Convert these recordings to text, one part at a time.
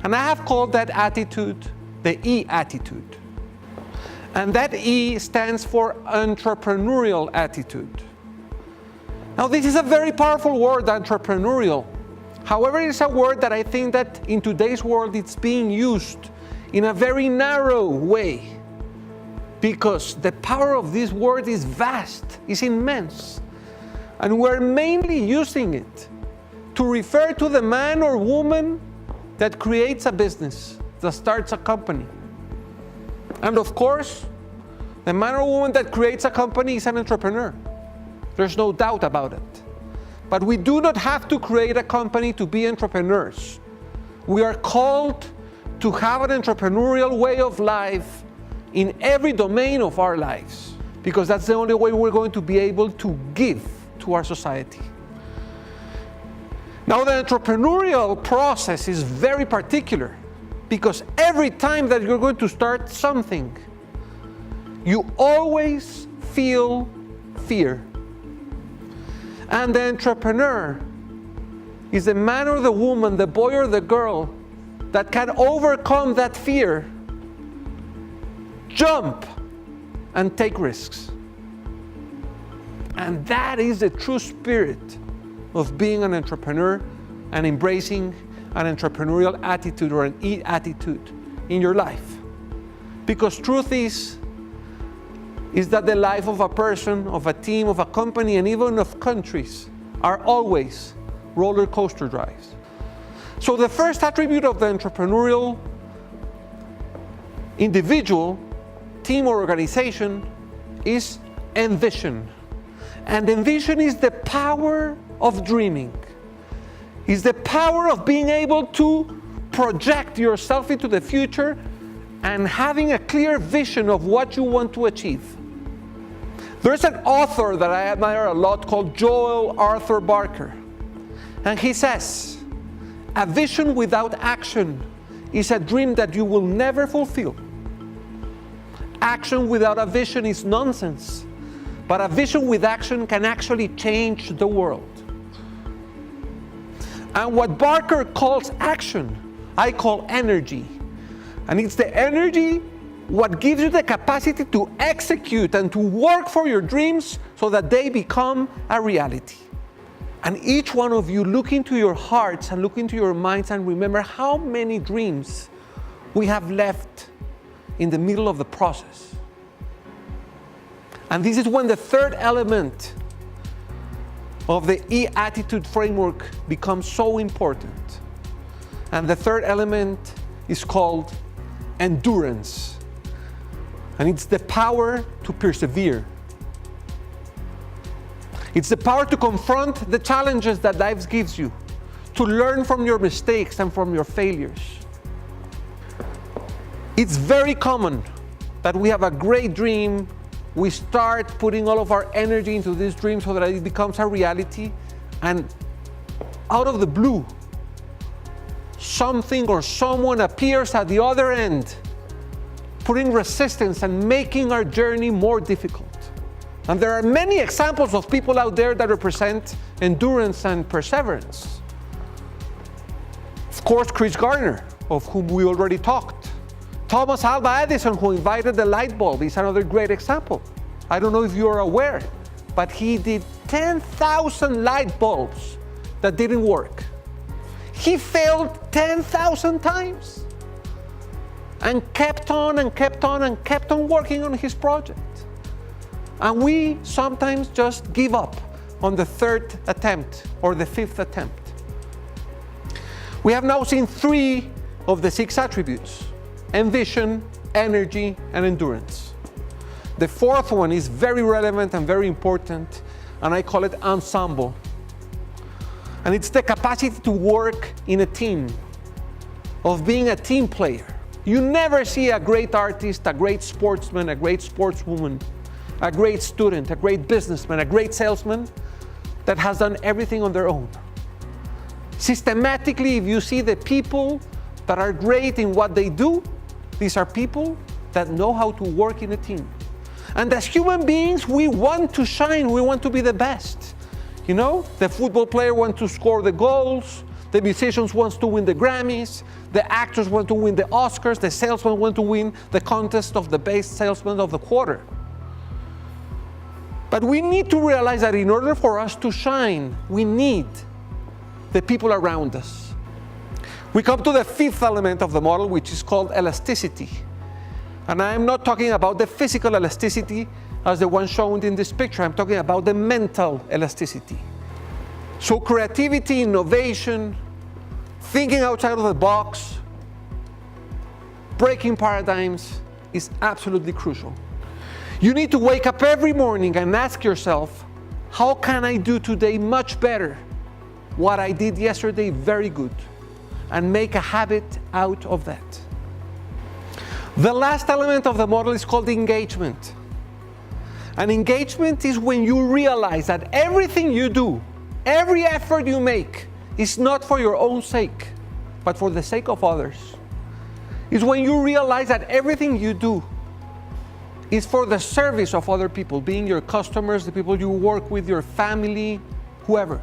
And I have called that attitude the E attitude. And that E stands for entrepreneurial attitude. Now, this is a very powerful word, entrepreneurial. However, it's a word that I think that in today's world it's being used in a very narrow way, because the power of this word is vast, is immense. And we're mainly using it to refer to the man or woman that creates a business, that starts a company. And of course, the man or woman that creates a company is an entrepreneur. There's no doubt about it. But we do not have to create a company to be entrepreneurs. We are called to have an entrepreneurial way of life in every domain of our lives, because that's the only way we're going to be able to give to our society. Now, the entrepreneurial process is very particular, because every time that you're going to start something, you always feel fear. And the entrepreneur is the man or the woman, the boy or the girl that can overcome that fear, jump, and take risks. And that is the true spirit of being an entrepreneur and embracing an entrepreneurial attitude or an E attitude in your life. Because truth is that the life of a person, of a team, of a company, and even of countries are always roller coaster drives. So the first attribute of the entrepreneurial individual, team, or organization is envision. And envision is the power of dreaming. Is the power of being able to project yourself into the future and having a clear vision of what you want to achieve. There's an author that I admire a lot called Joel Arthur Barker. And he says, a vision without action is a dream that you will never fulfill. Action without a vision is nonsense, but a vision with action can actually change the world. And what Barker calls action, I call energy. And it's the energy what gives you the capacity to execute and to work for your dreams so that they become a reality. And each one of you look into your hearts and look into your minds and remember how many dreams we have left in the middle of the process. And this is when the third element of the E attitude framework becomes so important. And the third element is called endurance. And it's the power to persevere. It's the power to confront the challenges that life gives you, to learn from your mistakes and from your failures. It's very common that we have a great dream, we start putting all of our energy into this dream so that it becomes a reality, and out of the blue, something or someone appears at the other end, putting resistance and making our journey more difficult. And there are many examples of people out there that represent endurance and perseverance. Of course, Chris Gardner, of whom we already talked. Thomas Alva Edison, who invented the light bulb, is another great example. I don't know if you are aware, but he did 10,000 light bulbs that didn't work. He failed 10,000 times and kept on and kept on and kept on working on his project. And we sometimes just give up on the third attempt or the fifth attempt. We have now seen 3 of the 6 attributes: ambition, energy, and endurance. The fourth one is very relevant and very important, and I call it ensemble. And it's the capacity to work in a team, of being a team player. You never see a great artist, a great sportsman, a great sportswoman, a great student, a great businessman, a great salesman that has done everything on their own. Systematically, if you see the people that are great in what they do, these are people that know how to work in a team. And as human beings, we want to shine, we want to be the best. You know, the football player wants to score the goals, The musicians want to win the Grammys, the actors want to win the Oscars, the salesmen want to win the contest of the best salesman of the quarter. But we need to realize that in order for us to shine, we need the people around us. We come to the fifth element of the model, which is called elasticity. And I am not talking about the physical elasticity as the one shown in this picture. I'm talking about the mental elasticity. So creativity, innovation, thinking outside of the box, breaking paradigms is absolutely crucial. You need to wake up every morning and ask yourself, how can I do today much better what I did yesterday very good, and make a habit out of that. The last element of the model is called engagement. And engagement is when you realize that everything you do, every effort you make, is not for your own sake, but for the sake of others. It's when you realize that everything you do is for the service of other people, being your customers, the people you work with, your family, whoever.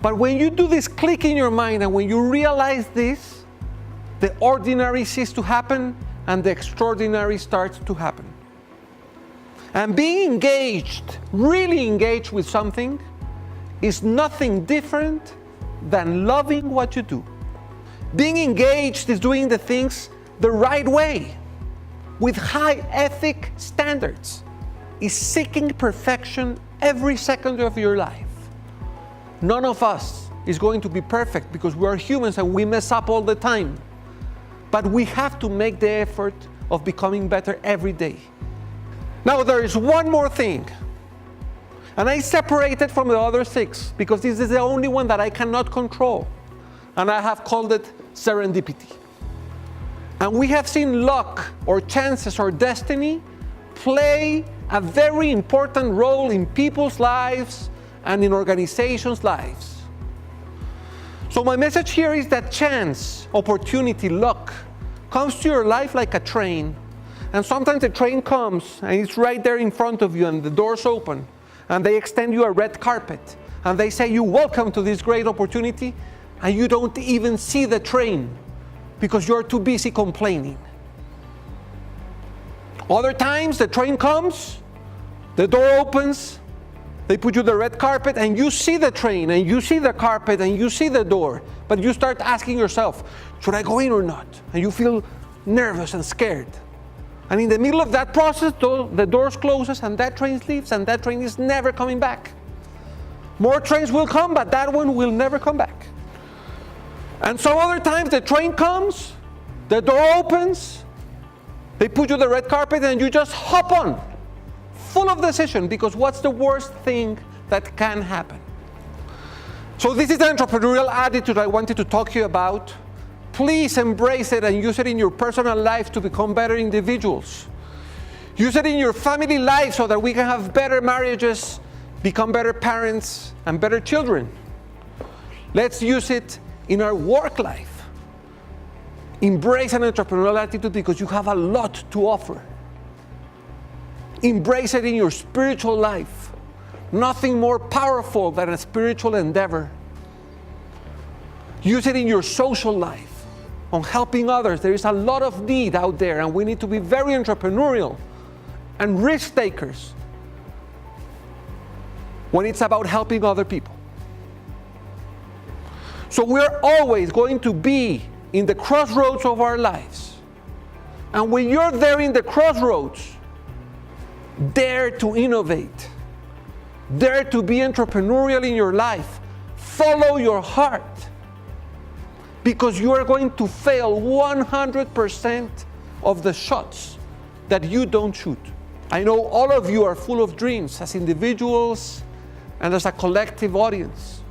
But when you do this click in your mind and when you realize this, the ordinary ceases to happen and the extraordinary starts to happen. And being engaged, really engaged with something, is nothing different than loving what you do. Being engaged is doing the things the right way, with high ethic standards, is seeking perfection every second of your life. None of us is going to be perfect because we are humans and we mess up all the time. But we have to make the effort of becoming better every day. Now there is one more thing, and I separate it from the other six because this is the only one that I cannot control, and I have called it serendipity. And we have seen luck or chances or destiny play a very important role in people's lives and in organizations' lives. So my message here is that chance, opportunity, luck comes to your life like a train. And sometimes the train comes and it's right there in front of you and the doors open and they extend you a red carpet and they say you welcome to this great opportunity, and you don't even see the train because you're too busy complaining. Other times the train comes, the door opens, they put you the red carpet and you see the train and you see the carpet and you see the door, but you start asking yourself, should I go in or not? And you feel nervous and scared. And in the middle of that process, the doors closes and that train leaves and that train is never coming back. More trains will come, but that one will never come back. And some other times the train comes, the door opens, they put you the red carpet and you just hop on, full of decision, because what's the worst thing that can happen? So this is the entrepreneurial attitude I wanted to talk to you about. Please embrace it and use it in your personal life to become better individuals. Use it in your family life so that we can have better marriages, become better parents, and better children. Let's use it in our work life. Embrace an entrepreneurial attitude because you have a lot to offer. Embrace it in your spiritual life. Nothing more powerful than a spiritual endeavor. Use it in your social life, on helping others. There is a lot of need out there and we need to be very entrepreneurial and risk takers when it's about helping other people. So we're always going to be in the crossroads of our lives. And when you're there in the crossroads, dare to innovate. Dare to be entrepreneurial in your life. Follow your heart. Because you are going to fail 100% of the shots that you don't shoot. I know all of you are full of dreams as individuals and as a collective audience.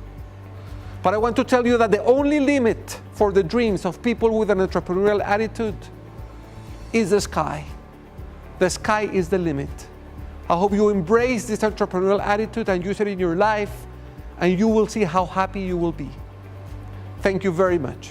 But I want to tell you that the only limit for the dreams of people with an entrepreneurial attitude is the sky. The sky is the limit. I hope you embrace this entrepreneurial attitude and use it in your life, and you will see how happy you will be. Thank you very much.